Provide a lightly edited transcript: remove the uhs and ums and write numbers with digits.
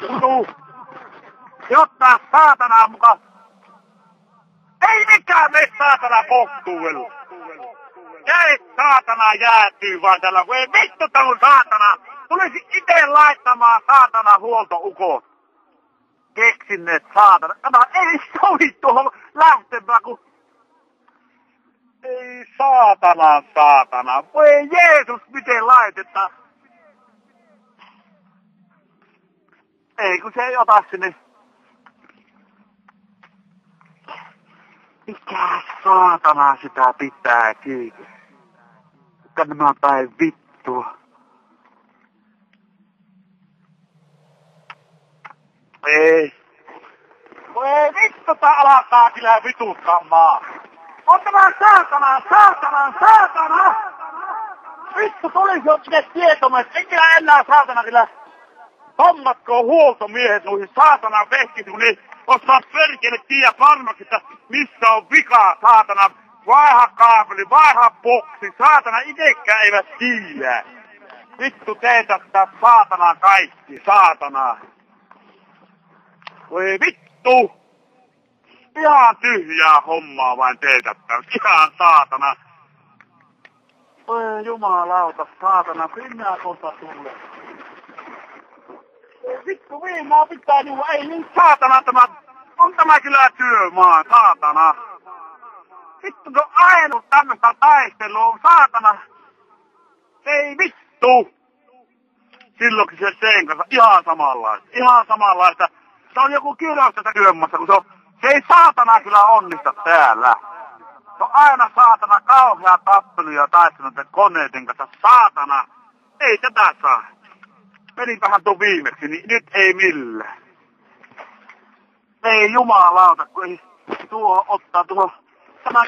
vittu! Jotta saatanaa mukaan. Ei mikään me saatana kohtuudella. Jäi saatana jäätyy vaan tällä. Voi vittu tämän saatana. Tulisi ite laittamaan saatana huoltoukot. Keksinneet saatana. Tämä ei sovi tuohon lähtemään kun... Ei saatana. Voi Jeesus miten laitetaan. Ei kun se ei ota sinne. Mikä saatana sitä pitää kiinni? Että nämä päin vittua. Ei. Voi vittu tää alkaa kyllä vituttamaan. On tämä saatana! Vittu tulisi jo sinne tietomme, et enkä enää saatana kyllä. Hommatko huoltomiehet noihin saatana vehkisiin, kun ne osaa perkele tiedä varmaksi, että missä on vikaa saatana. Vaiha kaapeli, vaiha boksi, saatana itekään eivät tiedä. Vittu teitä sitä saatana kaikki, saatana. Voi vittu! Ihan tyhjää hommaa vain teitä, ihan saatana. Voi jumalauta, saatana, minä kohta tulee. Vittu viimaa pitää juua, ei niin saatana tämä, on tämä kyllä työmaa, saatana. Vittu se on ainut tämmöstä taistelua, saatana. Ei vittu. Silloinkin se sen kanssa ihan samanlaista. Se on joku kirjoista työmassa, kun se ei saatana kyllä onnista täällä. Se on aina saatana kauhea tappelu ja taistelun koneiden kanssa, saatana. Ei tätä saa. Menipähän tuon viimeksi, niin nyt ei millään. Ei jumalauta, kun ei tuo ottaa tuohon. Tämä